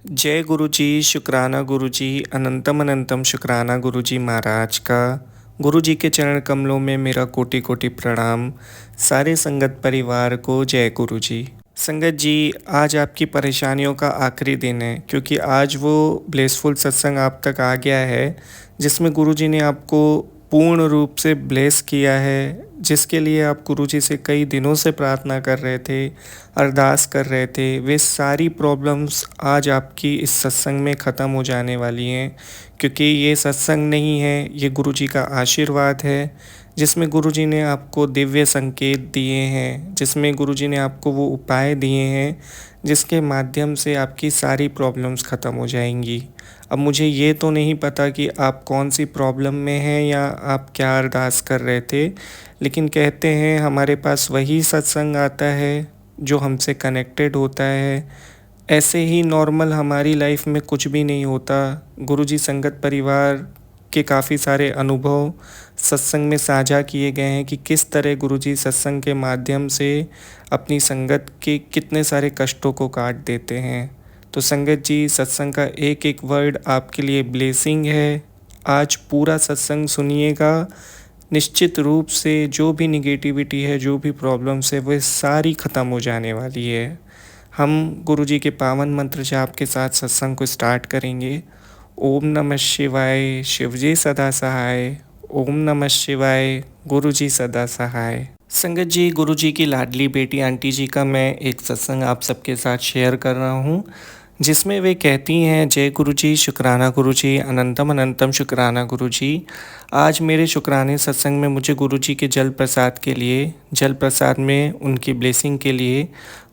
जय गुरु जी, शुक्राना गुरु जी, अनंतम अनंतम शुक्राना गुरु जी महाराज का। गुरु जी के चरण कमलों में मेरा कोटि कोटि प्रणाम। सारे संगत परिवार को जय गुरु जी। संगत जी, आज आपकी परेशानियों का आखिरी दिन है क्योंकि आज वो ब्लेसफुल सत्संग आप तक आ गया है जिसमें गुरु जी ने आपको पूर्ण रूप से ब्लेस किया है, जिसके लिए आप गुरु जी से कई दिनों से प्रार्थना कर रहे थे, अरदास कर रहे थे। वे सारी प्रॉब्लम्स आज आपकी इस सत्संग में ख़त्म हो जाने वाली हैं क्योंकि ये सत्संग नहीं है, ये गुरु जी का आशीर्वाद है जिसमें गुरु जी ने आपको दिव्य संकेत दिए हैं, जिसमें गुरु जी ने आपको वो उपाय दिए हैं जिसके माध्यम से आपकी सारी प्रॉब्लम्स ख़त्म हो जाएंगी। अब मुझे ये तो नहीं पता कि आप कौन सी प्रॉब्लम में हैं या आप क्या अरदास कर रहे थे, लेकिन कहते हैं हमारे पास वही सत्संग आता है जो हमसे कनेक्टेड होता है। ऐसे ही नॉर्मल हमारी लाइफ में कुछ भी नहीं होता। गुरु जी संगत परिवार के काफ़ी सारे अनुभव सत्संग में साझा किए गए हैं कि किस तरह गुरु जी सत्संग के माध्यम से अपनी संगत के कितने सारे कष्टों को काट देते हैं। तो संगत जी, सत्संग का एक एक वर्ड आपके लिए ब्लेसिंग है। आज पूरा सत्संग सुनिएगा। निश्चित रूप से जो भी निगेटिविटी है, जो भी प्रॉब्लम्स है, वह सारी ख़त्म हो जाने वाली है। हम गुरु जी के पावन मंत्र जाप के साथ सत्संग को स्टार्ट करेंगे। ओम नमः शिवाय, शिवजी सदा सहाय। ओम नमः शिवाय, गुरु जी सदा सहाय। संगत जी, गुरु जी की लाडली बेटी आंटी जी का मैं एक सत्संग आप सबके साथ शेयर कर रहा हूँ जिसमें वे कहती हैं, जय गुरु जी, शुक्राना गुरु जी, अनंतम अनंतम शुक्राना गुरु जी। आज मेरे शुक्राने सत्संग में मुझे गुरु जी के जल प्रसाद के लिए, जल प्रसाद में उनकी ब्लेसिंग के लिए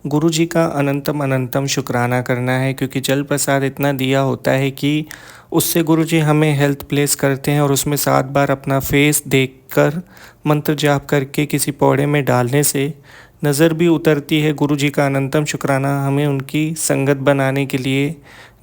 गुरु जी का अनंतम अनंतम शुक्राना करना है क्योंकि जल प्रसाद इतना दिया होता है कि उससे गुरु जी हमें हेल्थ प्लेस करते हैं और उसमें 7 बार अपना फेस देखकर मंत्र जाप करके किसी पौड़े में डालने से नज़र भी उतरती है। गुरु जी का अनंतम शुक्राना हमें उनकी संगत बनाने के लिए।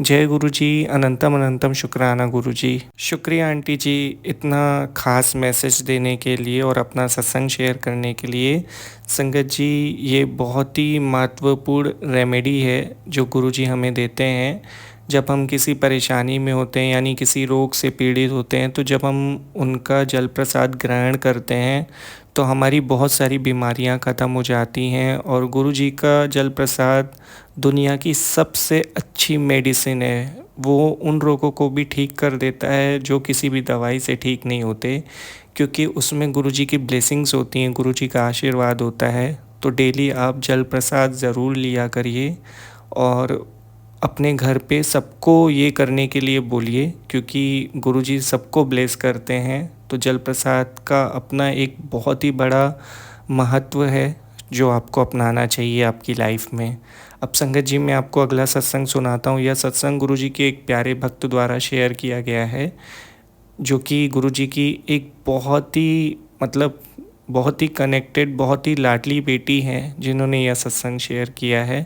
जय गुरु जी, अनंतम अनंतम शुक्राना गुरु जी। शुक्रिया आंटी जी, इतना ख़ास मैसेज देने के लिए और अपना सत्संग शेयर करने के लिए। संगत जी, ये बहुत ही महत्वपूर्ण रेमेडी है जो गुरु जी हमें देते हैं जब हम किसी परेशानी में होते हैं, यानी किसी रोग से पीड़ित होते हैं। तो जब हम उनका जल प्रसाद ग्रहण करते हैं तो हमारी बहुत सारी बीमारियां ख़त्म हो जाती हैं और गुरु जी का जल प्रसाद दुनिया की सबसे अच्छी मेडिसिन है। वो उन रोगों को भी ठीक कर देता है जो किसी भी दवाई से ठीक नहीं होते क्योंकि उसमें गुरु जी की ब्लेसिंग्स होती हैं, गुरु जी का आशीर्वाद होता है। तो डेली आप जल प्रसाद ज़रूर लिया करिए और अपने घर पे सबको ये करने के लिए बोलिए क्योंकि गुरु जी सबको ब्लेस करते हैं। तो जल प्रसाद का अपना एक बहुत ही बड़ा महत्व है जो आपको अपनाना चाहिए आपकी लाइफ में। अब संगत जी, मैं आपको अगला सत्संग सुनाता हूँ। यह सत्संग गुरु जी के एक प्यारे भक्त द्वारा शेयर किया गया है जो कि गुरु जी की एक बहुत ही बहुत ही कनेक्टेड, बहुत ही लाडली बेटी हैं जिन्होंने यह सत्संग शेयर किया है।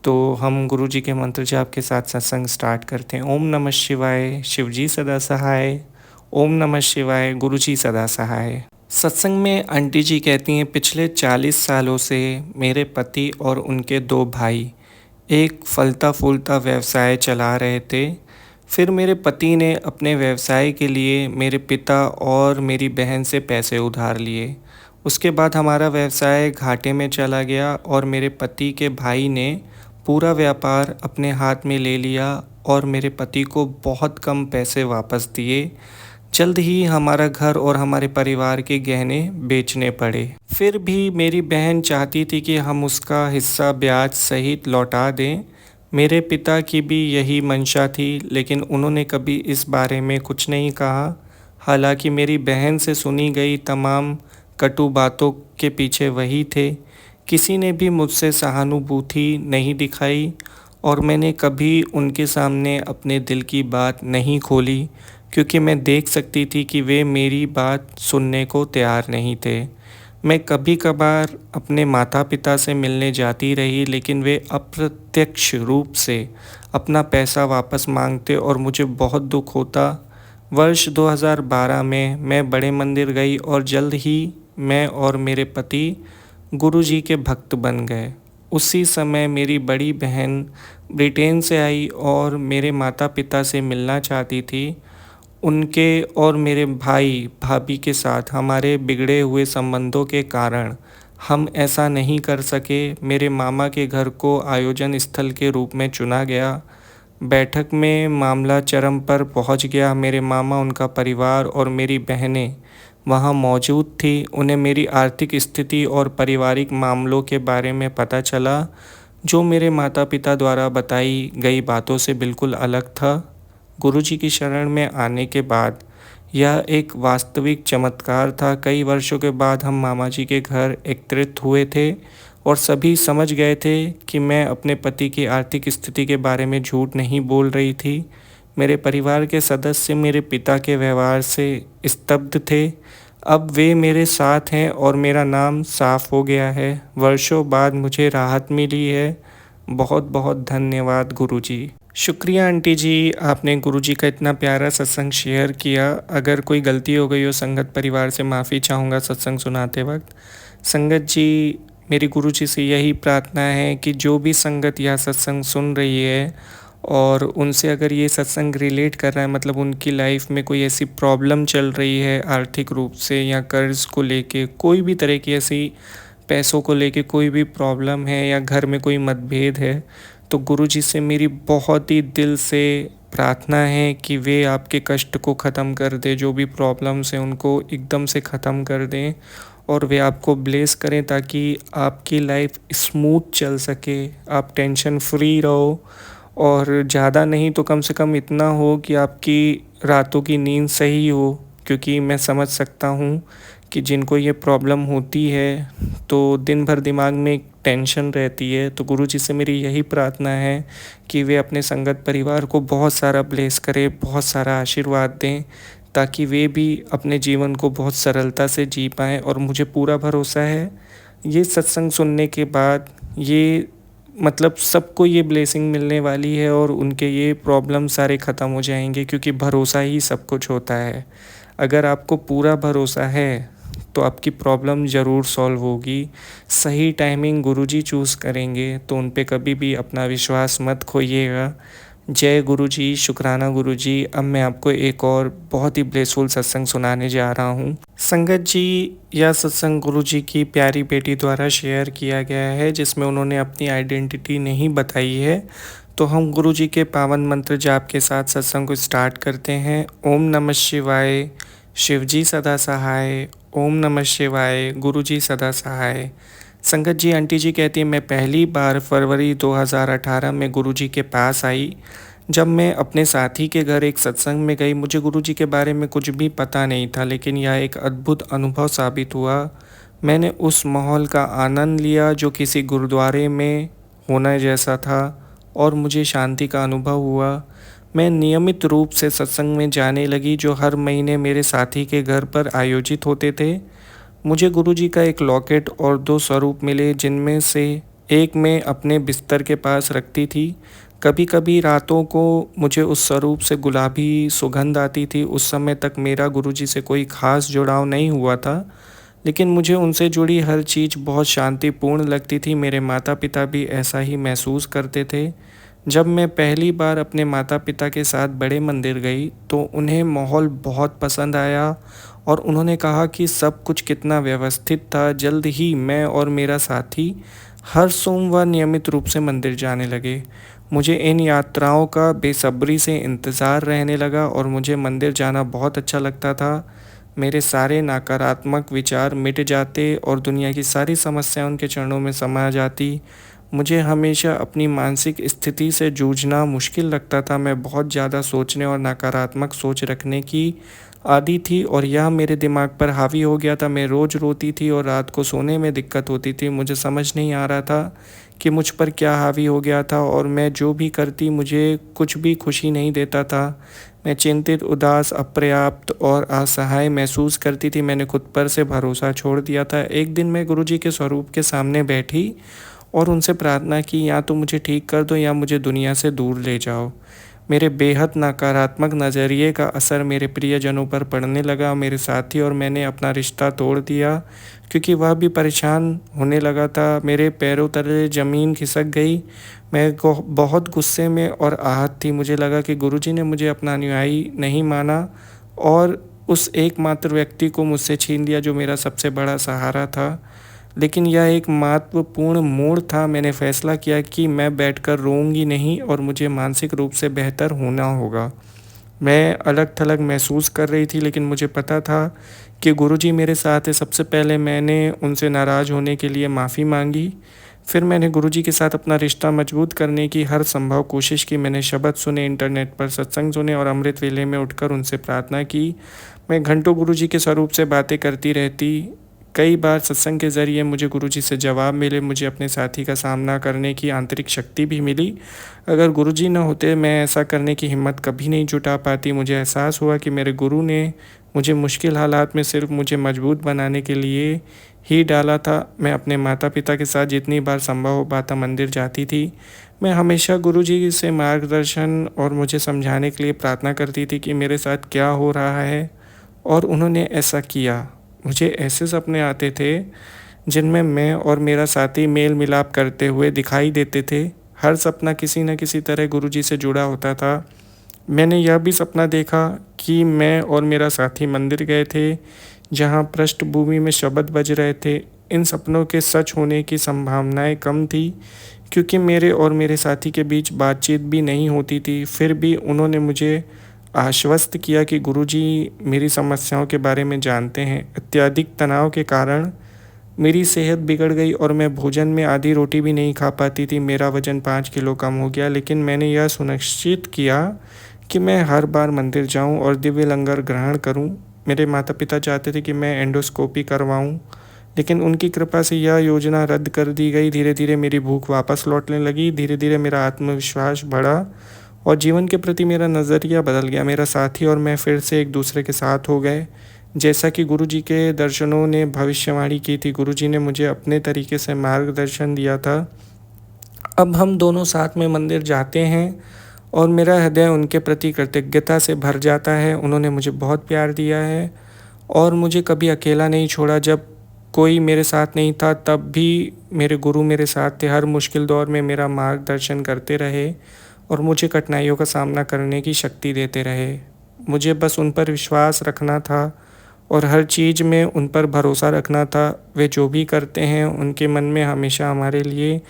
तो हम गुरु जी के मंत्र जाप के साथ सत्संग स्टार्ट करते हैं। ओम नमः शिवाय, शिवजी सदा सहाय। ओम नमः शिवाय, गुरु जी सदा सहाय। सत्संग में आंटी जी कहती हैं, पिछले 40 सालों से मेरे पति और उनके 2 भाई एक फलता फूलता व्यवसाय चला रहे थे। फिर मेरे पति ने अपने व्यवसाय के लिए मेरे पिता और मेरी बहन से पैसे उधार लिए। उसके बाद हमारा व्यवसाय घाटे में चला गया और मेरे पति के भाई ने पूरा व्यापार अपने हाथ में ले लिया और मेरे पति को बहुत कम पैसे वापस दिए। जल्द ही हमारा घर और हमारे परिवार के गहने बेचने पड़े। फिर भी मेरी बहन चाहती थी कि हम उसका हिस्सा ब्याज सहित लौटा दें। मेरे पिता की भी यही मंशा थी, लेकिन उन्होंने कभी इस बारे में कुछ नहीं कहा। हालांकि मेरी बहन से सुनी गई तमाम कटु बातों के पीछे वही थे। किसी ने भी मुझसे सहानुभूति नहीं दिखाई और मैंने कभी उनके सामने अपने दिल की बात नहीं खोली क्योंकि मैं देख सकती थी कि वे मेरी बात सुनने को तैयार नहीं थे। मैं कभी कभार अपने माता पिता से मिलने जाती रही, लेकिन वे अप्रत्यक्ष रूप से अपना पैसा वापस मांगते और मुझे बहुत दुख होता। वर्ष 2012 में मैं बड़े मंदिर गई और जल्द ही मैं और मेरे पति गुरु जी के भक्त बन गए उसी समय मेरी बड़ी बहन ब्रिटेन से आई और मेरे माता पिता से मिलना चाहती थी। उनके और मेरे भाई भाभी के साथ हमारे बिगड़े हुए संबंधों के कारण हम ऐसा नहीं कर सके। मेरे मामा के घर को आयोजन स्थल के रूप में चुना गया। बैठक में मामला चरम पर पहुंच गया। मेरे मामा, उनका परिवार और मेरी बहनें वहां मौजूद थी। उन्हें मेरी आर्थिक स्थिति और पारिवारिक मामलों के बारे में पता चला, जो मेरे माता पिता द्वारा बताई गई बातों से बिल्कुल अलग था। गुरुजी की शरण में आने के बाद यह एक वास्तविक चमत्कार था। कई वर्षों के बाद हम मामा जी के घर एकत्रित हुए थे और सभी समझ गए थे कि मैं अपने पति की आर्थिक स्थिति के बारे में झूठ नहीं बोल रही थी। मेरे परिवार के सदस्य मेरे पिता के व्यवहार से स्तब्ध थे। अब वे मेरे साथ हैं और मेरा नाम साफ हो गया है। वर्षों बाद मुझे राहत मिली है। बहुत बहुत धन्यवाद गुरुजी। शुक्रिया आंटी जी, आपने गुरुजी का इतना प्यारा सत्संग शेयर किया। अगर कोई गलती हो गई हो संगत परिवार से माफ़ी चाहूँगा सत्संग सुनाते वक्त। संगत जी, मेरी गुरुजी से यही प्रार्थना है कि जो भी संगत यह सत्संग सुन रही है और उनसे अगर ये सत्संग रिलेट कर रहा है, मतलब उनकी लाइफ में कोई ऐसी प्रॉब्लम चल रही है आर्थिक रूप से या कर्ज को लेके, कोई भी तरह की ऐसी पैसों को लेके कोई भी प्रॉब्लम है या घर में कोई मतभेद है, तो गुरुजी से मेरी बहुत ही दिल से प्रार्थना है कि वे आपके कष्ट को ख़त्म कर दे, जो भी प्रॉब्लम्स हैं उनको एकदम से ख़त्म कर दें और वे आपको ब्लेस करें ताकि आपकी लाइफ स्मूथ चल सके, आप टेंशन फ्री रहो और ज़्यादा नहीं तो कम से कम इतना हो कि आपकी रातों की नींद सही हो। क्योंकि मैं समझ सकता हूँ कि जिनको ये प्रॉब्लम होती है तो दिन भर दिमाग में एक टेंशन रहती है। तो गुरुजी से मेरी यही प्रार्थना है कि वे अपने संगत परिवार को बहुत सारा ब्लेस करें, बहुत सारा आशीर्वाद दें ताकि वे भी अपने जीवन को बहुत सरलता से जी पाएँ। और मुझे पूरा भरोसा है ये सत्संग सुनने के बाद ये मतलब सबको ये ब्लेसिंग मिलने वाली है और उनके ये प्रॉब्लम सारे ख़त्म हो जाएंगे, क्योंकि भरोसा ही सब कुछ होता है। अगर आपको पूरा भरोसा है तो आपकी प्रॉब्लम ज़रूर सॉल्व होगी। सही टाइमिंग गुरुजी चूज़ करेंगे, तो उन पे कभी भी अपना विश्वास मत खोइएगा। जय गुरुजी, शुक्राना गुरुजी। अब मैं आपको एक और बहुत ही ब्लेसफुल सत्संग सुनाने जा रहा हूँ। संगत जी, यह सत्संग गुरुजी की प्यारी बेटी द्वारा शेयर किया गया है, जिसमें उन्होंने अपनी आइडेंटिटी नहीं बताई है। तो हम गुरुजी के पावन मंत्र जाप के साथ सत्संग को स्टार्ट करते हैं। ओम नमः शिवाय, शिवजी सदा सहाय। ओम नमः शिवाय, गुरुजी सदा सहाय। संगत जी, आंटी जी कहती है, मैं पहली बार फरवरी 2018 में गुरुजी के पास आई। जब मैं अपने साथी के घर एक सत्संग में गई, मुझे गुरुजी के बारे में कुछ भी पता नहीं था, लेकिन यह एक अद्भुत अनुभव साबित हुआ। मैंने उस माहौल का आनंद लिया जो किसी गुरुद्वारे में होना जैसा था और मुझे शांति का अनुभव हुआ। मैं नियमित रूप से सत्संग में जाने लगी, जो हर महीने मेरे साथी के घर पर आयोजित होते थे। मुझे गुरुजी का एक लॉकेट और 2 स्वरूप मिले, जिनमें से एक मैं अपने बिस्तर के पास रखती थी। कभी कभी रातों को मुझे उस स्वरूप से गुलाबी सुगंध आती थी। उस समय तक मेरा गुरुजी से कोई खास जुड़ाव नहीं हुआ था, लेकिन मुझे उनसे जुड़ी हर चीज़ बहुत शांतिपूर्ण लगती थी। मेरे माता पिता भी ऐसा ही महसूस करते थे। जब मैं पहली बार अपने माता पिता के साथ बड़े मंदिर गई तो उन्हें माहौल बहुत पसंद आया और उन्होंने कहा कि सब कुछ कितना व्यवस्थित था। जल्द ही मैं और मेरा साथी हर सोमवार नियमित रूप से मंदिर जाने लगे। मुझे इन यात्राओं का बेसब्री से इंतज़ार रहने लगा और मुझे मंदिर जाना बहुत अच्छा लगता था। मेरे सारे नकारात्मक विचार मिट जाते और दुनिया की सारी समस्याएं उनके चरणों में समा जाती। मुझे हमेशा अपनी मानसिक स्थिति से जूझना मुश्किल लगता था। मैं बहुत ज़्यादा सोचने और नकारात्मक सोच रखने की आदी थी और यह मेरे दिमाग पर हावी हो गया था। मैं रोज़ रोती थी और रात को सोने में दिक्कत होती थी। मुझे समझ नहीं आ रहा था कि मुझ पर क्या हावी हो गया था और मैं जो भी करती मुझे कुछ भी खुशी नहीं देता था। मैं चिंतित, उदास, अपर्याप्त और असहाय महसूस करती थी। मैंने खुद पर से भरोसा छोड़ दिया था। एक दिन मैं गुरुजी के स्वरूप के सामने बैठी और उनसे प्रार्थना की, या तो मुझे ठीक कर दो या मुझे दुनिया से दूर ले जाओ। मेरे बेहद नकारात्मक नज़रिए का असर मेरे प्रियजनों पर पड़ने लगा। मेरे साथी और मैंने अपना रिश्ता तोड़ दिया क्योंकि वह भी परेशान होने लगा था। मेरे पैरों तले ज़मीन खिसक गई। मैं बहुत गुस्से में और आहत थी। मुझे लगा कि गुरुजी ने मुझे अपना अनुयायी नहीं माना और उस एकमात्र व्यक्ति को मुझसे छीन लिया जो मेरा सबसे बड़ा सहारा था। लेकिन यह एक महत्वपूर्ण मोड़ था। मैंने फैसला किया कि मैं बैठकर रोऊंगी नहीं और मुझे मानसिक रूप से बेहतर होना होगा। मैं अलग-थलग महसूस कर रही थी, लेकिन मुझे पता था कि गुरुजी मेरे साथ हैं। सबसे पहले मैंने उनसे नाराज़ होने के लिए माफ़ी माँगी। फिर मैंने गुरुजी के साथ अपना रिश्ता मजबूत करने की हर संभव कोशिश की। मैंने शब्द सुने, इंटरनेट पर सत्संग सुने और अमृत वेले में उठकर उनसे प्रार्थना की। मैं घंटों गुरुजी के स्वरूप से बातें करती रहती। कई बार सत्संग के ज़रिए मुझे गुरुजी से जवाब मिले, मुझे अपने साथी का सामना करने की आंतरिक शक्ति भी मिली। अगर गुरुजी न होते मैं ऐसा करने की हिम्मत कभी नहीं जुटा पाती। मुझे एहसास हुआ कि मेरे गुरु ने मुझे मुश्किल हालात में सिर्फ मुझे मजबूत बनाने के लिए ही डाला था। मैं अपने माता-पिता के साथ जितनी बार संभव हो पाता मंदिर जाती थी। मैं हमेशा गुरुजी से मार्गदर्शन और मुझे समझाने के लिए प्रार्थना करती थी कि मेरे साथ क्या हो रहा है, और उन्होंने ऐसा किया। मुझे ऐसे सपने आते थे जिनमें मैं और मेरा साथी मेल मिलाप करते हुए दिखाई देते थे। हर सपना किसी न किसी तरह गुरुजी से जुड़ा होता था। मैंने यह भी सपना देखा कि मैं और मेरा साथी मंदिर गए थे जहाँ पृष्ठभूमि में शब्द बज रहे थे। इन सपनों के सच होने की संभावनाएं कम थी क्योंकि मेरे और मेरे साथी के बीच बातचीत भी नहीं होती थी। फिर भी उन्होंने मुझे आश्वस्त किया कि गुरुजी मेरी समस्याओं के बारे में जानते हैं। अत्यधिक तनाव के कारण मेरी सेहत बिगड़ गई और मैं भोजन में आधी रोटी भी नहीं खा पाती थी। मेरा वज़न 5 किलो कम हो गया, लेकिन मैंने यह सुनिश्चित किया कि मैं हर बार मंदिर जाऊं और दिव्य लंगर ग्रहण करूं। मेरे माता-पिता चाहते थे कि मैं एंडोस्कोपी करवाऊं, लेकिन उनकी कृपा से यह योजना रद्द कर दी गई। धीरे-धीरे मेरी भूख वापस लौटने लगी। धीरे-धीरे मेरा आत्मविश्वास बढ़ा और जीवन के प्रति मेरा नज़रिया बदल गया। मेरा साथी और मैं फिर से एक दूसरे के साथ हो गए, जैसा कि गुरुजी के दर्शनों ने भविष्यवाणी की थी। गुरुजी ने मुझे अपने तरीके से मार्गदर्शन दिया था। अब हम दोनों साथ में मंदिर जाते हैं और मेरा हृदय उनके प्रति कृतज्ञता से भर जाता है। उन्होंने मुझे बहुत प्यार दिया है और मुझे कभी अकेला नहीं छोड़ा। जब कोई मेरे साथ नहीं था तब भी मेरे गुरु मेरे साथ थे। हर मुश्किल दौर में मेरा मार्गदर्शन करते रहे और मुझे कठिनाइयों का सामना करने की शक्ति देते रहे। मुझे बस उन पर विश्वास रखना था और हर चीज़ में उन पर भरोसा रखना था। वे जो भी करते हैं उनके मन में हमेशा हमारे लिए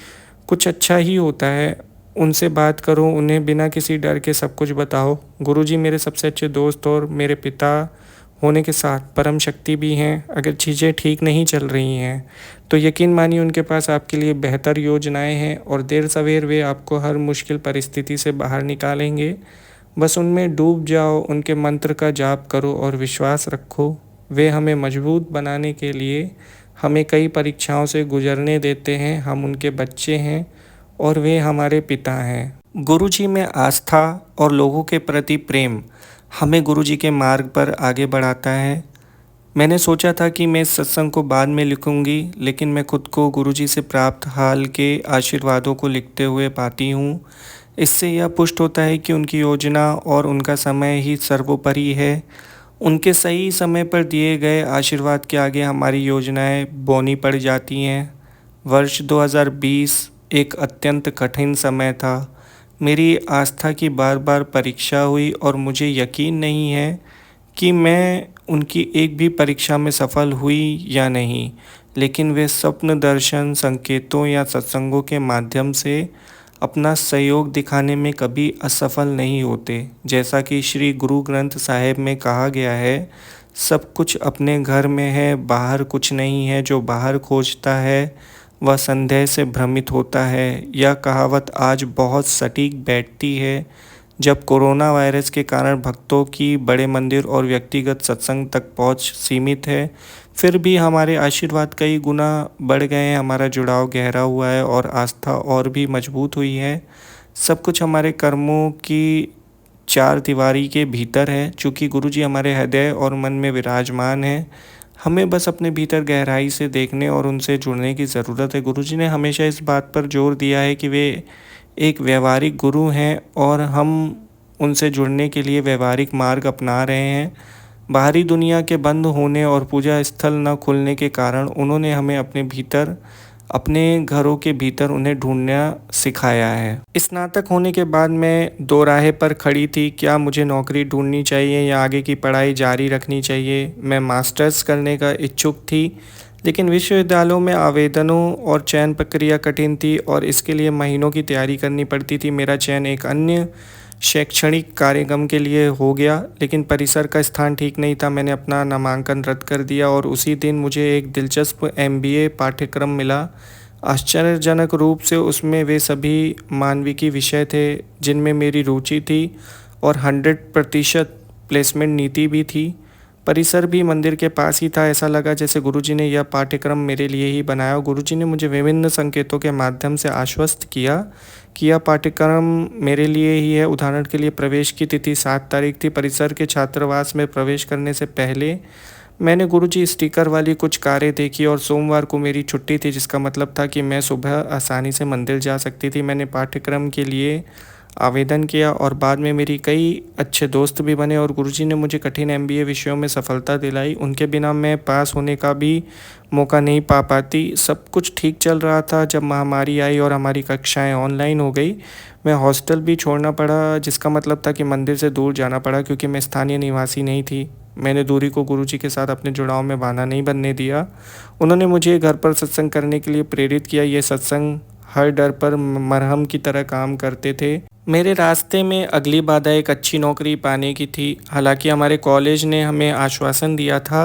कुछ अच्छा ही होता है। उनसे बात करो, उन्हें बिना किसी डर के सब कुछ बताओ। गुरुजी मेरे सबसे अच्छे दोस्त और मेरे पिता होने के साथ परम शक्ति भी हैं। अगर चीज़ें ठीक नहीं चल रही हैं तो यकीन मानिए उनके पास आपके लिए बेहतर योजनाएं हैं और देर सवेर वे आपको हर मुश्किल परिस्थिति से बाहर निकालेंगे। बस उनमें डूब जाओ, उनके मंत्र का जाप करो और विश्वास रखो। वे हमें मजबूत बनाने के लिए हमें कई परीक्षाओं से गुजरने देते हैं। हम उनके बच्चे हैं और वे हमारे पिता हैं। गुरुजी में आस्था और लोगों के प्रति प्रेम हमें गुरुजी के मार्ग पर आगे बढ़ाता है। मैंने सोचा था कि मैं इस सत्संग को बाद में लिखूंगी, लेकिन मैं खुद को गुरुजी से प्राप्त हाल के आशीर्वादों को लिखते हुए पाती हूँ। इससे यह पुष्ट होता है कि उनकी योजना और उनका समय ही सर्वोपरि है। उनके सही समय पर दिए गए आशीर्वाद के आगे हमारी योजनाएं बौनी पड़ जाती हैं। वर्ष 2020 एक अत्यंत कठिन समय था। मेरी आस्था की बार बार परीक्षा हुई और मुझे यकीन नहीं है कि मैं उनकी एक भी परीक्षा में सफल हुई या नहीं, लेकिन वे स्वप्न दर्शन, संकेतों या सत्संगों के माध्यम से अपना सहयोग दिखाने में कभी असफल नहीं होते। जैसा कि श्री गुरु ग्रंथ साहिब में कहा गया है, सब कुछ अपने घर में है, बाहर कुछ नहीं है। जो बाहर खोजता है वह संदेह से भ्रमित होता है। यह कहावत आज बहुत सटीक बैठती है। जब कोरोना वायरस के कारण भक्तों की बड़े मंदिर और व्यक्तिगत सत्संग तक पहुंच सीमित है, फिर भी हमारे आशीर्वाद कई गुना बढ़ गए हैं। हमारा जुड़ाव गहरा हुआ है और आस्था और भी मजबूत हुई है। सब कुछ हमारे कर्मों की चार दीवारी के भीतर है। चूँकि गुरुजी हमारे हृदय और मन में विराजमान है, हमें बस अपने भीतर गहराई से देखने और उनसे जुड़ने की ज़रूरत है। गुरुजी ने हमेशा इस बात पर जोर दिया है कि वे एक व्यवहारिक गुरु हैं और हम उनसे जुड़ने के लिए व्यवहारिक मार्ग अपना रहे हैं। बाहरी दुनिया के बंद होने और पूजा स्थल न खुलने के कारण उन्होंने हमें अपने घरों के भीतर उन्हें ढूंढना सिखाया है। स्नातक होने के बाद मैं दो राह पर खड़ी थी, क्या मुझे नौकरी ढूंढनी चाहिए या आगे की पढ़ाई जारी रखनी चाहिए। मैं मास्टर्स करने का इच्छुक थी, लेकिन विश्वविद्यालयों में आवेदनों और चयन प्रक्रिया कठिन थी और इसके लिए महीनों की तैयारी करनी पड़ती थी। मेरा चयन एक अन्य शैक्षणिक कार्यक्रम के लिए हो गया, लेकिन परिसर का स्थान ठीक नहीं था। मैंने अपना नामांकन रद्द कर दिया और उसी दिन मुझे एक दिलचस्प MBA पाठ्यक्रम मिला। आश्चर्यजनक रूप से उसमें वे सभी मानविकी विषय थे जिनमें मेरी रुचि थी और 100% प्लेसमेंट नीति भी थी। परिसर भी मंदिर के पास ही था। ऐसा लगा जैसे गुरुजी ने यह पाठ्यक्रम मेरे लिए ही बनाया। गुरुजी ने मुझे विभिन्न संकेतों के माध्यम से आश्वस्त किया कि यह पाठ्यक्रम मेरे लिए ही है। उदाहरण के लिए प्रवेश की तिथि 7 तारीख थी। परिसर के छात्रावास में प्रवेश करने से पहले मैंने गुरुजी स्टिकर वाली कुछ कारें देखी और सोमवार को मेरी छुट्टी थी, जिसका मतलब था कि मैं सुबह आसानी से मंदिर जा सकती थी। मैंने पाठ्यक्रम के लिए आवेदन किया और बाद में मेरी कई अच्छे दोस्त भी बने और गुरुजी ने मुझे कठिन MBA विषयों में सफलता दिलाई। उनके बिना मैं पास होने का भी मौका नहीं पा पाती। सब कुछ ठीक चल रहा था जब महामारी आई और हमारी कक्षाएं ऑनलाइन हो गई। मैं हॉस्टल भी छोड़ना पड़ा, जिसका मतलब था कि मंदिर से दूर जाना पड़ा क्योंकि मैं स्थानीय निवासी नहीं थी। मैंने दूरी को गुरुजी के साथ अपने जुड़ाव में बाधा नहीं बनने दिया। उन्होंने मुझे घर पर सत्संग करने के लिए प्रेरित किया। ये सत्संग हर डर पर मरहम की तरह काम करते थे। मेरे रास्ते में अगली बाधा एक अच्छी नौकरी पाने की थी। हालांकि हमारे कॉलेज ने हमें आश्वासन दिया था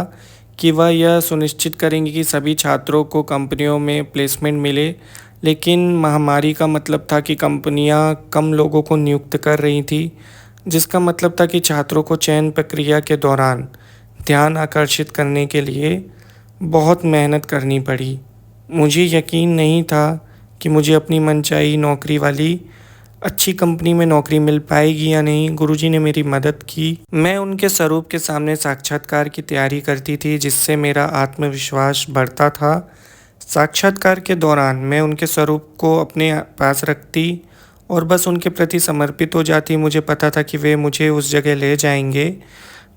कि वह यह सुनिश्चित करेंगे कि सभी छात्रों को कंपनियों में प्लेसमेंट मिले, लेकिन महामारी का मतलब था कि कंपनियां कम लोगों को नियुक्त कर रही थी, जिसका मतलब था कि छात्रों को चयन प्रक्रिया के दौरान ध्यान आकर्षित करने के लिए बहुत मेहनत करनी पड़ी। मुझे यकीन नहीं था कि मुझे अपनी मनचाही नौकरी वाली अच्छी कंपनी में नौकरी मिल पाएगी या नहीं। गुरुजी ने मेरी मदद की। मैं उनके स्वरूप के सामने साक्षात्कार की तैयारी करती थी, जिससे मेरा आत्मविश्वास बढ़ता था। साक्षात्कार के दौरान मैं उनके स्वरूप को अपने पास रखती और बस उनके प्रति समर्पित हो जाती। मुझे पता था कि वे मुझे उस जगह ले जाएंगे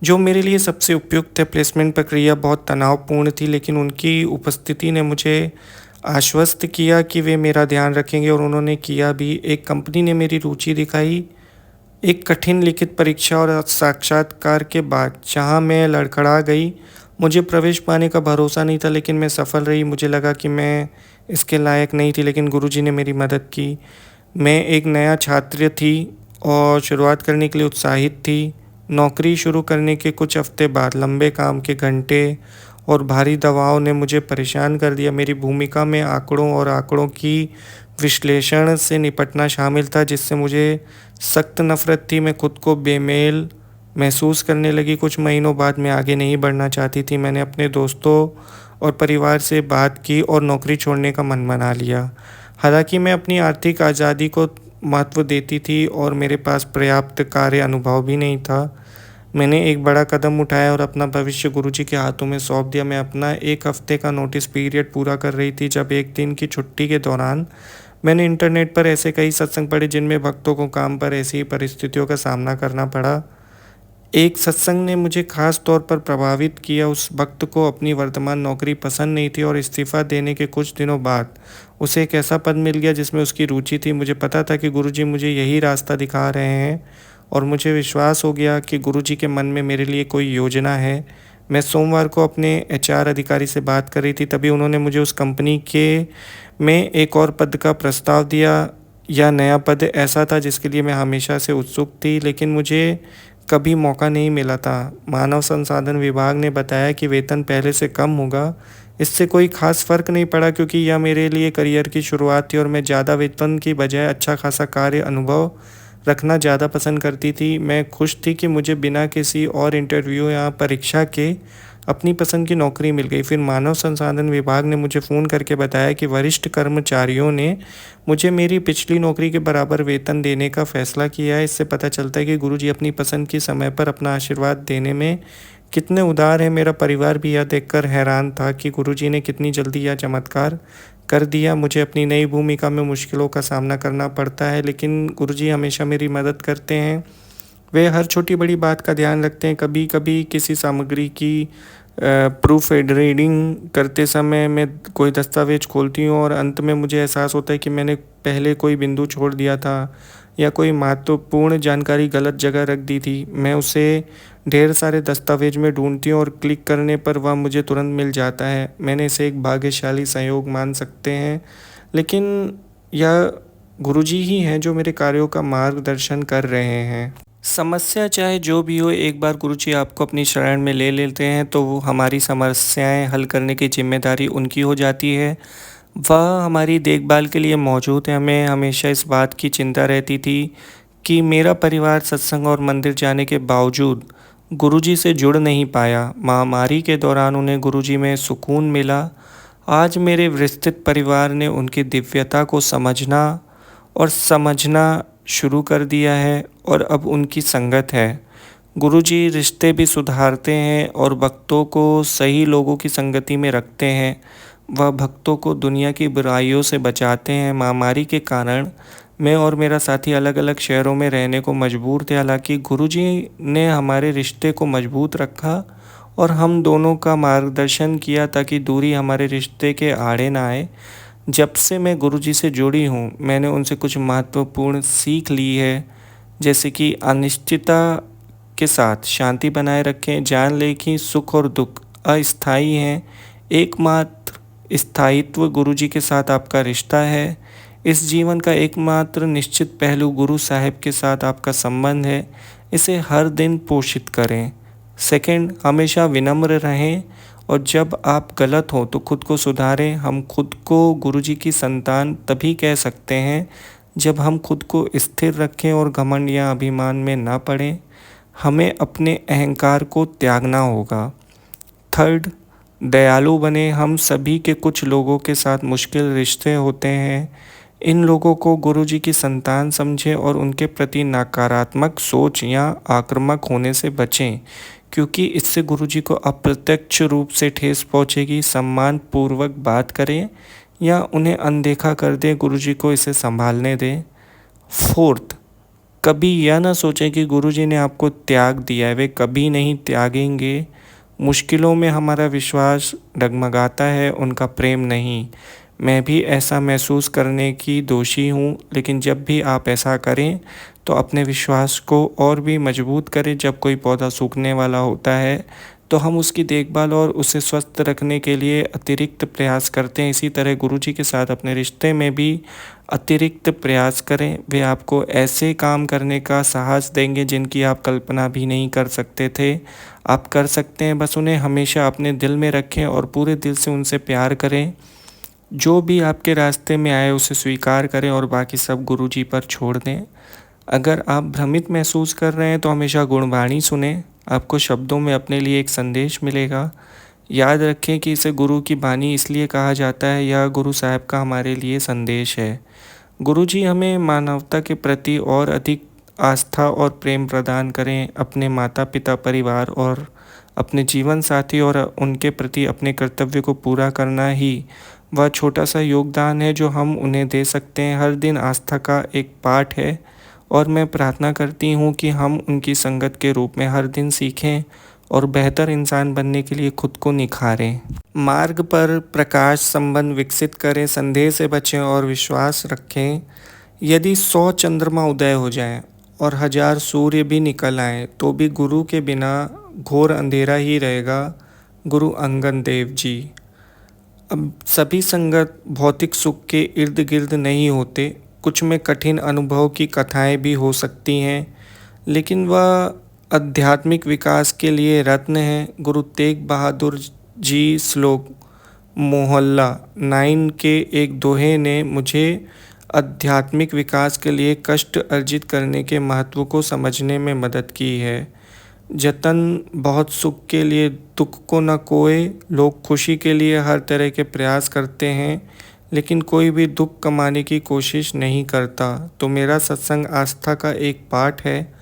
जो मेरे लिए सबसे उपयुक्त है। प्लेसमेंट प्रक्रिया बहुत तनावपूर्ण थी, लेकिन उनकी उपस्थिति ने मुझे आश्वस्त किया कि वे मेरा ध्यान रखेंगे और उन्होंने किया भी। एक कंपनी ने मेरी रुचि दिखाई। एक कठिन लिखित परीक्षा और साक्षात्कार के बाद जहां मैं लड़खड़ा गई, मुझे प्रवेश पाने का भरोसा नहीं था, लेकिन मैं सफल रही। मुझे लगा कि मैं इसके लायक नहीं थी, लेकिन गुरुजी ने मेरी मदद की। मैं एक नया छात्र थी और शुरुआत करने के लिए उत्साहित थी। नौकरी शुरू करने के कुछ हफ्ते बाद लंबे काम के घंटे और भारी दबाव ने मुझे परेशान कर दिया। मेरी भूमिका में आंकड़ों की विश्लेषण से निपटना शामिल था, जिससे मुझे सख्त नफरत थी। मैं खुद को बेमेल महसूस करने लगी। कुछ महीनों बाद मैं आगे नहीं बढ़ना चाहती थी। मैंने अपने दोस्तों और परिवार से बात की और नौकरी छोड़ने का मन बना लिया। हालांकि मैं अपनी आर्थिक आज़ादी को महत्व देती थी और मेरे पास पर्याप्त कार्य अनुभव भी नहीं था। मैंने एक बड़ा कदम उठाया और अपना भविष्य गुरुजी के हाथों में सौंप दिया। मैं अपना 1 हफ्ते का नोटिस पीरियड पूरा कर रही थी जब एक दिन की छुट्टी के दौरान मैंने इंटरनेट पर ऐसे कई सत्संग पढ़े जिनमें भक्तों को काम पर ऐसी ही परिस्थितियों का सामना करना पड़ा। एक सत्संग ने मुझे खास तौर पर प्रभावित किया। उस भक्त को अपनी वर्तमान नौकरी पसंद नहीं थी और इस्तीफा देने के कुछ दिनों बाद उसे एक ऐसा पद मिल गया जिसमें उसकी रुचि थी। मुझे पता था कि गुरुजी मुझे यही रास्ता दिखा रहे हैं और मुझे विश्वास हो गया कि गुरुजी के मन में मेरे लिए कोई योजना है। मैं सोमवार को अपने HR अधिकारी से बात कर रही थी, तभी उन्होंने मुझे उस कंपनी के में एक और पद का प्रस्ताव दिया। यह नया पद ऐसा था जिसके लिए मैं हमेशा से उत्सुक थी, लेकिन मुझे कभी मौका नहीं मिला था। मानव संसाधन विभाग ने बताया कि वेतन पहले से कम होगा। इससे कोई खास फ़र्क नहीं पड़ा क्योंकि यह मेरे लिए करियर की शुरुआत थी और मैं ज़्यादा वेतन की बजाय अच्छा खासा कार्य अनुभव रखना ज़्यादा पसंद करती थी। मैं खुश थी कि मुझे बिना किसी और इंटरव्यू या परीक्षा के अपनी पसंद की नौकरी मिल गई। फिर मानव संसाधन विभाग ने मुझे फ़ोन करके बताया कि वरिष्ठ कर्मचारियों ने मुझे मेरी पिछली नौकरी के बराबर वेतन देने का फैसला किया है। इससे पता चलता है कि गुरुजी अपनी पसंद की समय पर अपना आशीर्वाद देने में कितने उदार हैं। मेरा परिवार भी यह देखकर हैरान था कि गुरुजी ने कितनी जल्दी यह चमत्कार कर दिया। मुझे अपनी नई भूमिका में मुश्किलों का सामना करना पड़ता है, लेकिन गुरुजी हमेशा मेरी मदद करते हैं वे हर छोटी बड़ी बात का ध्यान रखते हैं। कभी कभी किसी सामग्री की प्रूफ रीडिंग करते समय मैं कोई दस्तावेज खोलती हूँ और अंत में मुझे एहसास होता है कि मैंने पहले कोई बिंदु छोड़ दिया था या कोई महत्वपूर्ण जानकारी गलत जगह रख दी थी। मैं उसे ढेर सारे दस्तावेज में ढूंढती हूँ और क्लिक करने पर वह मुझे तुरंत मिल जाता है। मैंने इसे एक भाग्यशाली संयोग मान सकते हैं, लेकिन यह गुरुजी ही हैं जो मेरे कार्यों का मार्गदर्शन कर रहे हैं। समस्या चाहे जो भी हो, एक बार गुरुजी आपको अपनी शरण में ले लेते हैं तो वो हमारी समस्याएं हल करने की जिम्मेदारी उनकी हो जाती है। वह हमारी देखभाल के लिए मौजूद है। हमें हमेशा इस बात की चिंता रहती थी कि मेरा परिवार सत्संग और मंदिर जाने के बावजूद गुरुजी से जुड़ नहीं पाया। महामारी के दौरान उन्हें गुरुजी में सुकून मिला। आज मेरे विस्तृत परिवार ने उनकी दिव्यता को समझना शुरू कर दिया है और अब उनकी संगत है। गुरुजी रिश्ते भी सुधारते हैं और भक्तों को सही लोगों की संगति में रखते हैं। वह भक्तों को दुनिया की बुराइयों से बचाते हैं। महामारी के कारण मैं और मेरा साथी अलग अलग शहरों में रहने को मजबूर थे। हालांकि गुरुजी ने हमारे रिश्ते को मजबूत रखा और हम दोनों का मार्गदर्शन किया ताकि दूरी हमारे रिश्ते के आड़े ना आए। जब से मैं गुरुजी से जुड़ी हूँ, मैंने उनसे कुछ महत्वपूर्ण सीख ली है, जैसे कि अनिश्चितता के साथ शांति बनाए रखें। जान लें कि सुख और दुख अस्थायी हैं। एकमात्र स्थायित्व गुरुजी के साथ आपका रिश्ता है। इस जीवन का एकमात्र निश्चित पहलू गुरु साहिब के साथ आपका संबंध है। इसे हर दिन पोषित करें। सेकंड, हमेशा विनम्र रहें और जब आप गलत हो तो खुद को सुधारें। हम खुद को गुरुजी की संतान तभी कह सकते हैं जब हम खुद को स्थिर रखें और घमंड या अभिमान में ना पड़ें। हमें अपने अहंकार को त्यागना होगा। थर्ड, दयालु बने। हम सभी के कुछ लोगों के साथ मुश्किल रिश्ते होते हैं। इन लोगों को गुरुजी की संतान समझें और उनके प्रति नकारात्मक सोच या आक्रामक होने से बचें, क्योंकि इससे गुरुजी को अप्रत्यक्ष रूप से ठेस पहुंचेगी। सम्मान पूर्वक बात करें या उन्हें अनदेखा कर दें, गुरुजी को इसे संभालने दें। फोर्थ, कभी यह ना सोचें कि गुरुजी ने आपको त्याग दिया है। वे कभी नहीं त्यागेंगे। मुश्किलों में हमारा विश्वास डगमगाता है, उनका प्रेम नहीं। मैं भी ऐसा महसूस करने की दोषी हूँ, लेकिन जब भी आप ऐसा करें तो अपने विश्वास को और भी मजबूत करें। जब कोई पौधा सूखने वाला होता है तो हम उसकी देखभाल और उसे स्वस्थ रखने के लिए अतिरिक्त प्रयास करते हैं। इसी तरह गुरुजी के साथ अपने रिश्ते में भी अतिरिक्त प्रयास करें। वे आपको ऐसे काम करने का साहस देंगे जिनकी आप कल्पना भी नहीं कर सकते थे। आप कर सकते हैं, बस उन्हें हमेशा अपने दिल में रखें और पूरे दिल से उनसे प्यार करें। जो भी आपके रास्ते में आए उसे स्वीकार करें और बाकी सब गुरुजी पर छोड़ दें। अगर आप भ्रमित महसूस कर रहे हैं तो हमेशा गुणवाणी सुने। आपको शब्दों में अपने लिए एक संदेश मिलेगा। याद रखें कि इसे गुरु की बानी इसलिए कहा जाता है। यह गुरु साहब का हमारे लिए संदेश है। गुरुजी हमें मानवता के प्रति और अधिक आस्था और प्रेम प्रदान करें। अपने माता पिता, परिवार और अपने जीवन साथी और उनके प्रति अपने कर्तव्य को पूरा करना ही वह छोटा सा योगदान है जो हम उन्हें दे सकते हैं। हर दिन आस्था का एक पाठ है और मैं प्रार्थना करती हूँ कि हम उनकी संगत के रूप में हर दिन सीखें और बेहतर इंसान बनने के लिए खुद को निखारें। मार्ग पर प्रकाश संबंध विकसित करें, संदेह से बचें और विश्वास रखें। यदि 100 चंद्रमा उदय हो जाएं और 1000 सूर्य भी निकल आएं तो भी गुरु के बिना घोर अंधेरा ही रहेगा। गुरु अंगद देव जी। अब सभी संगत भौतिक सुख के इर्द गिर्द नहीं होते। कुछ में कठिन अनुभव की कथाएं भी हो सकती हैं, लेकिन वह आध्यात्मिक विकास के लिए रत्न है। गुरु तेग बहादुर जी श्लोक मोहल्ला 9 के एक दोहे ने मुझे आध्यात्मिक विकास के लिए कष्ट अर्जित करने के महत्व को समझने में मदद की है। जतन बहुत सुख के लिए दुख को न कोय। लोग खुशी के लिए हर तरह के प्रयास करते हैं, लेकिन कोई भी दुख कमाने की कोशिश नहीं करता। तो मेरा सत्संग आस्था का एक पाठ है,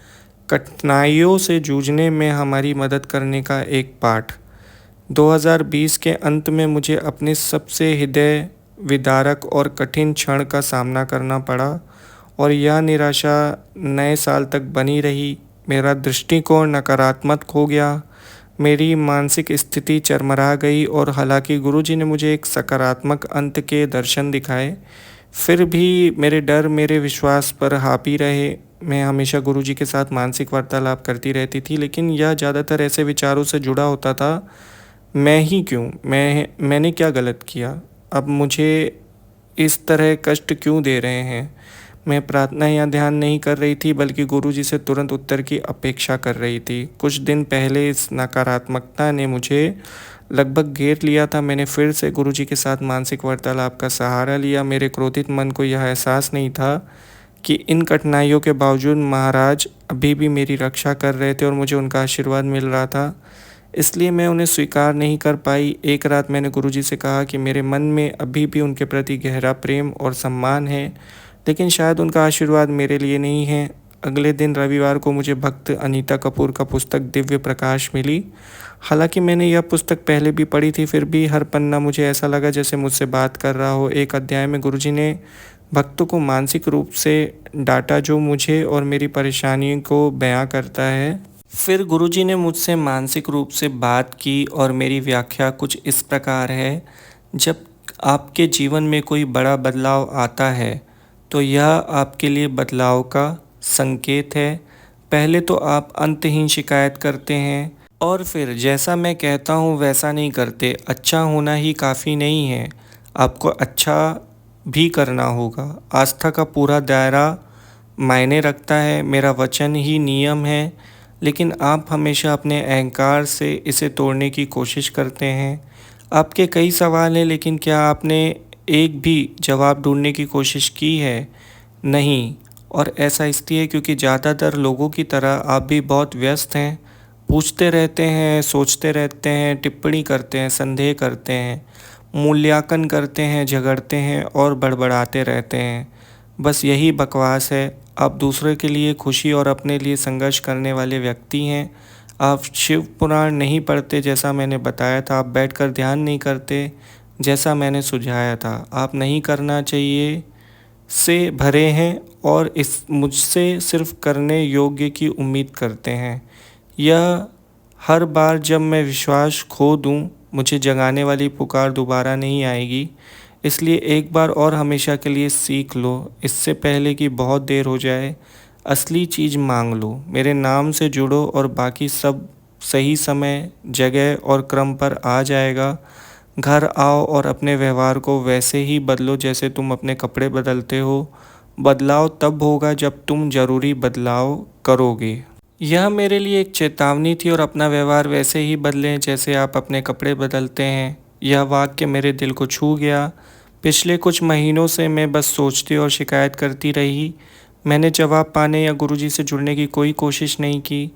कठिनाइयों से जूझने में हमारी मदद करने का एक पाठ। 2020 के अंत में मुझे अपने सबसे हृदय विदारक और कठिन क्षण का सामना करना पड़ा और यह निराशा नए साल तक बनी रही। मेरा दृष्टिकोण नकारात्मक हो गया, मेरी मानसिक स्थिति चरमरा गई और हालांकि गुरुजी ने मुझे एक सकारात्मक अंत के दर्शन दिखाए, फिर भी मेरे डर मेरे विश्वास पर हावी रहे। मैं हमेशा गुरुजी के साथ मानसिक वार्तालाप करती रहती थी, लेकिन यह ज़्यादातर ऐसे विचारों से जुड़ा होता था, मैं ही क्यों, मैंने क्या गलत किया, अब मुझे इस तरह कष्ट क्यों दे रहे हैं। मैं प्रार्थना या ध्यान नहीं कर रही थी, बल्कि गुरुजी से तुरंत उत्तर की अपेक्षा कर रही थी। कुछ दिन पहले इस नकारात्मकता ने मुझे लगभग घेर लिया था। मैंने फिर से गुरुजी के साथ मानसिक वार्तालाप का सहारा लिया। मेरे क्रोधित मन को यह एहसास नहीं था कि इन कठिनाइयों के बावजूद महाराज अभी भी मेरी रक्षा कर रहे थे और मुझे उनका आशीर्वाद मिल रहा था, इसलिए मैं उन्हें स्वीकार नहीं कर पाई। एक रात मैंने गुरुजी से कहा कि मेरे मन में अभी भी उनके प्रति गहरा प्रेम और सम्मान है, लेकिन शायद उनका आशीर्वाद मेरे लिए नहीं है। अगले दिन रविवार को मुझे भक्त अनीता कपूर का पुस्तक दिव्य प्रकाश मिली। हालांकि मैंने यह पुस्तक पहले भी पढ़ी थी, फिर भी हर पन्ना मुझे ऐसा लगा जैसे मुझसे बात कर रहा हो। एक अध्याय में गुरुजी ने भक्तों को मानसिक रूप से डांटा, जो मुझे और मेरी परेशानी को बयां करता है। फिर गुरुजी ने मुझसे मानसिक रूप से बात की और मेरी व्याख्या कुछ इस प्रकार है। जब आपके जीवन में कोई बड़ा बदलाव आता है तो यह आपके लिए बदलाव का संकेत है। पहले तो आप अंतहीन शिकायत करते हैं और फिर जैसा मैं कहता हूँ वैसा नहीं करते। अच्छा होना ही काफ़ी नहीं है, आपको अच्छा भी करना होगा। आस्था का पूरा दायरा मायने रखता है, मेरा वचन ही नियम है, लेकिन आप हमेशा अपने अहंकार से इसे तोड़ने की कोशिश करते हैं। आपके कई सवाल हैं, लेकिन क्या आपने एक भी जवाब ढूंढने की कोशिश की है? नहीं। और ऐसा इसलिए क्योंकि ज़्यादातर लोगों की तरह आप भी बहुत व्यस्त हैं, पूछते रहते हैं, सोचते रहते हैं, टिप्पणी करते हैं, संदेह करते हैं, मूल्यांकन करते हैं, झगड़ते हैं और बड़बड़ाते रहते हैं। बस यही बकवास है। आप दूसरों के लिए खुशी और अपने लिए संघर्ष करने वाले व्यक्ति हैं। आप शिव पुराण नहीं पढ़ते जैसा मैंने बताया था, आप बैठकर ध्यान नहीं करते जैसा मैंने सुझाया था, आप नहीं करना चाहिए से भरे हैं और इस मुझसे सिर्फ करने योग्य की उम्मीद करते हैं। यह हर बार जब मैं विश्वास खो दूं, मुझे जगाने वाली पुकार दोबारा नहीं आएगी। इसलिए एक बार और हमेशा के लिए सीख लो, इससे पहले कि बहुत देर हो जाए। असली चीज़ मांग लो, मेरे नाम से जुड़ो और बाकी सब सही समय, जगह और क्रम पर आ जाएगा। घर आओ और अपने व्यवहार को वैसे ही बदलो जैसे तुम अपने कपड़े बदलते हो। बदलाव तब होगा जब तुम ज़रूरी बदलाव करोगे। यह मेरे लिए एक चेतावनी थी और अपना व्यवहार वैसे ही बदलें जैसे आप अपने कपड़े बदलते हैं। यह वाक्य मेरे दिल को छू गया। पिछले कुछ महीनों से मैं बस सोचती और शिकायत करती रही। मैंने जवाब पाने या गुरुजी से जुड़ने की कोई कोशिश नहीं की।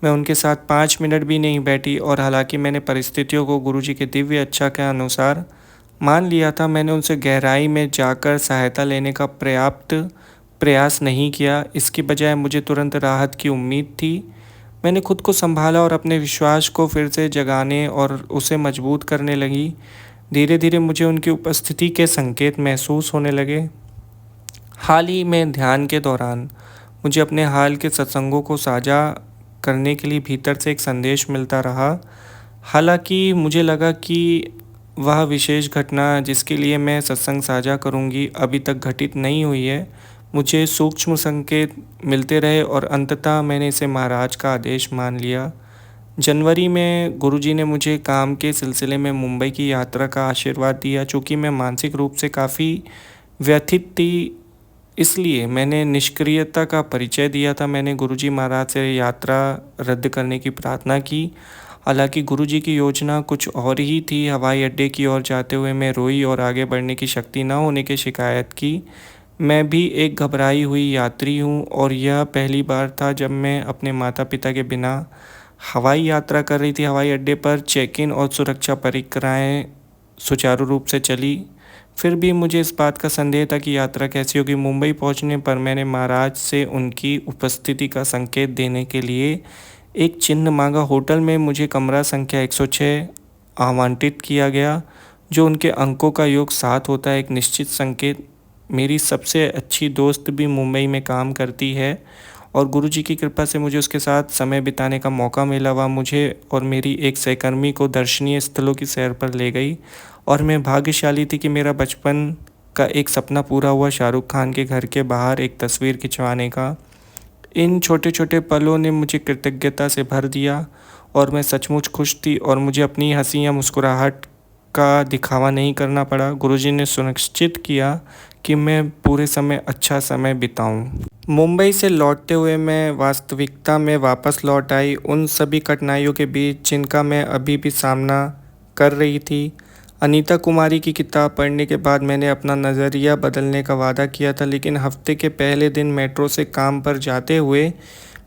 मैं उनके साथ 5 मिनट भी नहीं बैठी और हालांकि मैंने परिस्थितियों को गुरुजी के दिव्य इच्छा के अनुसार मान लिया था, मैंने उनसे गहराई में जाकर सहायता लेने का पर्याप्त प्रयास नहीं किया। इसकी बजाय मुझे तुरंत राहत की उम्मीद थी। मैंने खुद को संभाला और अपने विश्वास को फिर से जगाने और उसे मजबूत करने लगी। धीरे धीरे मुझे उनकी उपस्थिति के संकेत महसूस होने लगे। हाल ही में ध्यान के दौरान मुझे अपने हाल के सत्संगों को साझा करने के लिए भीतर से एक संदेश मिलता रहा। हालांकि मुझे लगा कि वह विशेष घटना जिसके लिए मैं सत्संग साझा करूंगी अभी तक घटित नहीं हुई है। मुझे सूक्ष्म संकेत मिलते रहे और अंततः मैंने इसे महाराज का आदेश मान लिया। जनवरी में गुरुजी ने मुझे काम के सिलसिले में मुंबई की यात्रा का आशीर्वाद दिया। चूँकि मैं मानसिक रूप से काफ़ी व्यथित थी, इसलिए मैंने निष्क्रियता का परिचय दिया था। मैंने गुरुजी महाराज से यात्रा रद्द करने की प्रार्थना की। हालांकि गुरुजी की योजना कुछ और ही थी। हवाई अड्डे की ओर जाते हुए मैं रोई और आगे बढ़ने की शक्ति न होने की शिकायत की। मैं भी एक घबराई हुई यात्री हूँ और यह पहली बार था जब मैं अपने माता पिता के बिना हवाई यात्रा कर रही थी। हवाई अड्डे पर चेक इन और सुरक्षा प्रक्रियाएं सुचारू रूप से चली। फिर भी मुझे इस बात का संदेह था कि यात्रा कैसी होगी। मुंबई पहुंचने पर मैंने महाराज से उनकी उपस्थिति का संकेत देने के लिए एक चिन्ह मांगा। होटल में मुझे कमरा संख्या 106 आवंटित किया गया, जो उनके अंकों का योग 7 होता है। एक निश्चित संकेत। मेरी सबसे अच्छी दोस्त भी मुंबई में काम करती है और गुरुजी की कृपा से मुझे उसके साथ समय बिताने का मौका मिला। वह मुझे और मेरी एक सहकर्मी को दर्शनीय स्थलों की सैर पर ले गई और मैं भाग्यशाली थी कि मेरा बचपन का एक सपना पूरा हुआ, शाहरुख खान के घर के बाहर एक तस्वीर खिंचवाने का। इन छोटे छोटे पलों ने मुझे कृतज्ञता से भर दिया और मैं सचमुच खुश थी और मुझे अपनी हंसी या मुस्कुराहट का दिखावा नहीं करना पड़ा। गुरुजी ने सुनिश्चित किया कि मैं पूरे समय अच्छा समय बिताऊं। मुंबई से लौटते हुए मैं वास्तविकता में वापस लौट आई, उन सभी कठिनाइयों के बीच जिनका मैं अभी भी सामना कर रही थी। अनीता कुमारी की किताब पढ़ने के बाद मैंने अपना नज़रिया बदलने का वादा किया था, लेकिन हफ्ते के पहले दिन मेट्रो से काम पर जाते हुए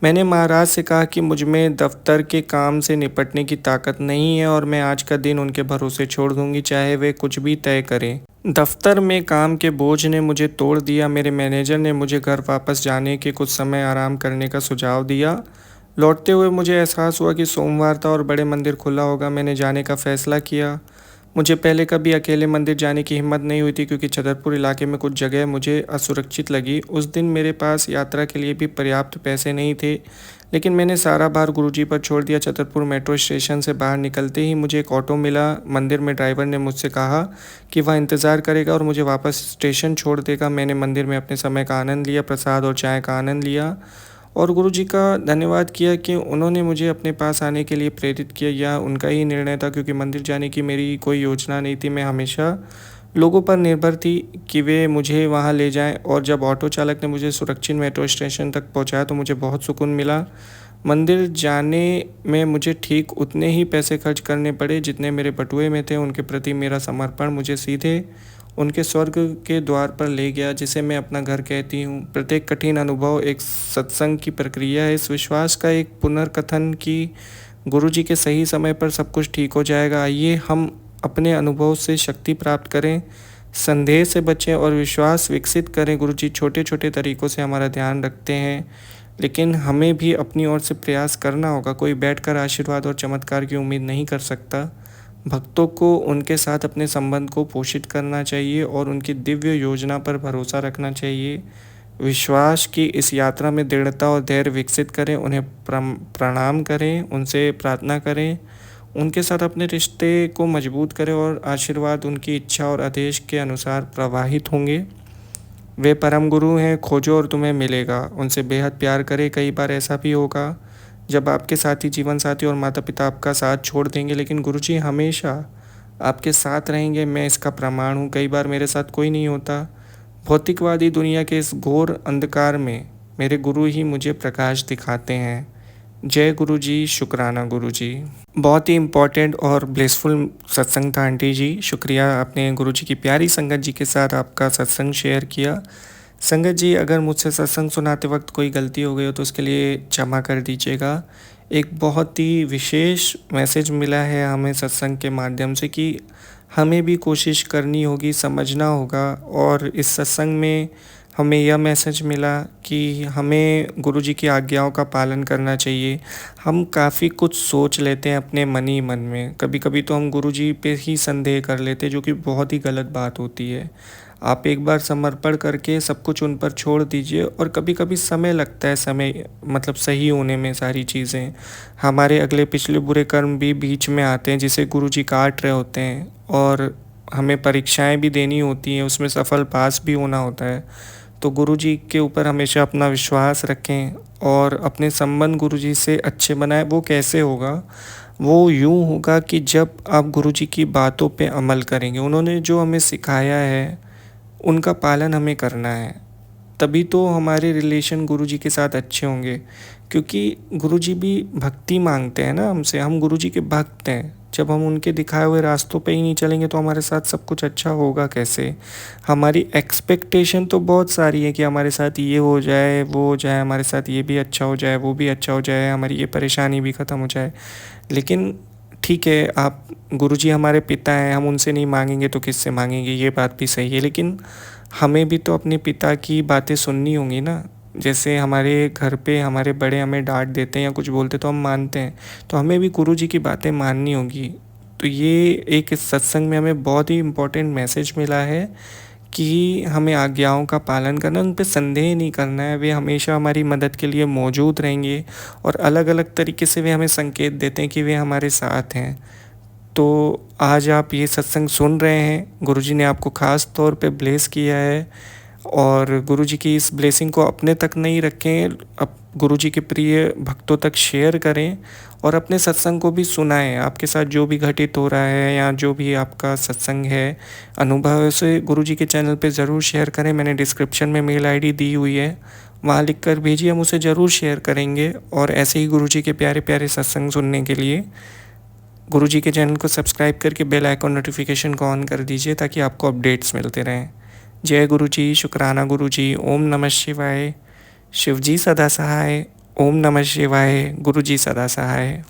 मैंने महाराज से कहा कि मुझ में दफ्तर के काम से निपटने की ताकत नहीं है और मैं आज का दिन उनके भरोसे छोड़ दूंगी, चाहे वे कुछ भी तय करें। दफ्तर में काम के बोझ ने मुझे तोड़ दिया। मेरे मैनेजर ने मुझे घर वापस जाने के कुछ समय आराम करने का सुझाव दिया। लौटते हुए मुझे एहसास हुआ कि सोमवार था और बड़े मंदिर खुला होगा। मैंने जाने का फैसला किया। मुझे पहले कभी अकेले मंदिर जाने की हिम्मत नहीं हुई थी, क्योंकि छतरपुर इलाके में कुछ जगह मुझे असुरक्षित लगी। उस दिन मेरे पास यात्रा के लिए भी पर्याप्त पैसे नहीं थे, लेकिन मैंने सारा भार गुरुजी पर छोड़ दिया। छतरपुर मेट्रो स्टेशन से बाहर निकलते ही मुझे एक ऑटो मिला। मंदिर में ड्राइवर ने मुझसे कहा कि वह इंतज़ार करेगा और मुझे वापस स्टेशन छोड़ देगा। मैंने मंदिर में अपने समय का आनंद लिया, प्रसाद और चाय का आनंद लिया और गुरुजी का धन्यवाद किया कि उन्होंने मुझे अपने पास आने के लिए प्रेरित किया। यह उनका ही निर्णय था, क्योंकि मंदिर जाने की मेरी कोई योजना नहीं थी। मैं हमेशा लोगों पर निर्भर थी कि वे मुझे वहां ले जाएं। और जब ऑटो चालक ने मुझे सुरक्षित मेट्रो स्टेशन तक पहुंचाया तो मुझे बहुत सुकून मिला। मंदिर जाने में मुझे ठीक उतने ही पैसे खर्च करने पड़े जितने मेरे बटुए में थे। उनके प्रति मेरा समर्पण मुझे सीधे उनके स्वर्ग के द्वार पर ले गया, जिसे मैं अपना घर कहती हूँ। प्रत्येक कठिन अनुभव एक सत्संग की प्रक्रिया है, इस विश्वास का एक पुनर्कथन कि गुरुजी के सही समय पर सब कुछ ठीक हो जाएगा। आइए हम अपने अनुभव से शक्ति प्राप्त करें, संदेह से बचें और विश्वास विकसित करें। गुरुजी छोटे छोटे तरीकों से हमारा ध्यान रखते हैं, लेकिन हमें भी अपनी ओर से प्रयास करना होगा। कोई बैठकर आशीर्वाद और चमत्कार की उम्मीद नहीं कर सकता। भक्तों को उनके साथ अपने संबंध को पोषित करना चाहिए और उनकी दिव्य योजना पर भरोसा रखना चाहिए। विश्वास की इस यात्रा में दृढ़ता और धैर्य विकसित करें, उन्हें प्रणाम करें, उनसे प्रार्थना करें, उनके साथ अपने रिश्ते को मजबूत करें और आशीर्वाद उनकी इच्छा और आदेश के अनुसार प्रवाहित होंगे। वे परम गुरु हैं, खोजो और तुम्हें मिलेगा। उनसे बेहद प्यार करें। कई बार ऐसा भी होगा जब आपके साथी, जीवन साथी और माता पिता आपका साथ छोड़ देंगे, लेकिन गुरुजी हमेशा आपके साथ रहेंगे। मैं इसका प्रमाण हूँ। कई बार मेरे साथ कोई नहीं होता। भौतिकवादी दुनिया के इस घोर अंधकार में मेरे गुरु ही मुझे प्रकाश दिखाते हैं। जय गुरु जी, शुक्राना गुरु जी। बहुत ही इम्पोर्टेंट और ब्लेसफुल सत्संग था आंटी जी। शुक्रिया, आपने गुरु जी की प्यारी संगत जी के साथ आपका सत्संग शेयर किया। संगत जी, अगर मुझसे सत्संग सुनाते वक्त कोई गलती हो गई हो तो उसके लिए क्षमा कर दीजिएगा। एक बहुत ही विशेष मैसेज मिला है हमें सत्संग के माध्यम से कि हमें भी कोशिश करनी होगी, समझना होगा। और इस सत्संग में हमें यह मैसेज मिला कि हमें गुरुजी की आज्ञाओं का पालन करना चाहिए। हम काफ़ी कुछ सोच लेते हैं अपने मन ही मन में। कभी कभी तो हम गुरुजी पे ही संदेह कर लेते हैं, जो कि बहुत ही गलत बात होती है। आप एक बार समर्पण करके सब कुछ उन पर छोड़ दीजिए। और कभी कभी समय लगता है, समय मतलब सही होने में सारी चीज़ें। हमारे अगले पिछले बुरे कर्म भी बीच में आते हैं, जिसे गुरुजी काट रहे होते हैं। और हमें परीक्षाएं भी देनी होती हैं, उसमें सफल पास भी होना होता है। तो गुरुजी के ऊपर हमेशा अपना विश्वास रखें और अपने संबंध गुरुजी से अच्छे बनाएं। वो कैसे होगा? वो यूँ होगा कि जब आप गुरुजी की बातों पे अमल करेंगे। उन्होंने जो हमें सिखाया है उनका पालन हमें करना है, तभी तो हमारे रिलेशन गुरुजी के साथ अच्छे होंगे। क्योंकि गुरुजी भी भक्ति मांगते हैं ना हमसे, हम गुरुजी के भक्त हैं। जब हम उनके दिखाए हुए रास्तों पे ही नहीं चलेंगे तो हमारे साथ सब कुछ अच्छा होगा कैसे? हमारी एक्सपेक्टेशन तो बहुत सारी है कि हमारे साथ ये हो जाए, वो हो जाए, हमारे साथ ये भी अच्छा हो जाए, वो भी अच्छा हो जाए, हमारी ये परेशानी भी ख़त्म हो जाए। लेकिन ठीक है, आप गुरुजी हमारे पिता हैं, हम उनसे नहीं मांगेंगे तो किससे मांगेंगे? ये बात भी सही है। लेकिन हमें भी तो अपने पिता की बातें सुननी होंगी ना। जैसे हमारे घर पे हमारे बड़े हमें डांट देते हैं या कुछ बोलते तो हम मानते हैं, तो हमें भी गुरुजी की बातें माननी होगी। तो ये एक इस सत्संग में हमें बहुत ही इम्पोर्टेंट मैसेज मिला है कि हमें आज्ञाओं का पालन करना, उन पे संदेह नहीं करना है। वे हमेशा हमारी मदद के लिए मौजूद रहेंगे और अलग-अलग तरीके से वे हमें संकेत देते हैं कि वे हमारे साथ हैं। तो आज आप ये सत्संग सुन रहे हैं, गुरुजी ने आपको ख़ास तौर पे ब्लेस किया है और गुरुजी की इस ब्लेसिंग को अपने तक नहीं रखें, गुरुजी के प्रिय भक्तों तक शेयर करें और अपने सत्संग को भी सुनाएं। आपके साथ जो भी घटित हो रहा है या जो भी आपका सत्संग है, अनुभव है, उसे गुरुजी के चैनल पे ज़रूर शेयर करें। मैंने डिस्क्रिप्शन में मेल आईडी दी हुई है, वहाँ लिख कर भेजिए, हम उसे ज़रूर शेयर करेंगे। और ऐसे ही गुरुजी के प्यारे प्यारे सत्संग सुनने के लिए गुरुजी के चैनल को सब्सक्राइब करके बेल आइकॉन नोटिफिकेशन को ऑन कर दीजिए ताकि आपको अपडेट्स मिलते रहें। जय गुरुजी, शुक्राना गुरुजी, ओम नमः शिवाय। शिवजी सदा सहाय। ओम नमः शिवाय। गुरुजी सदा सहाय।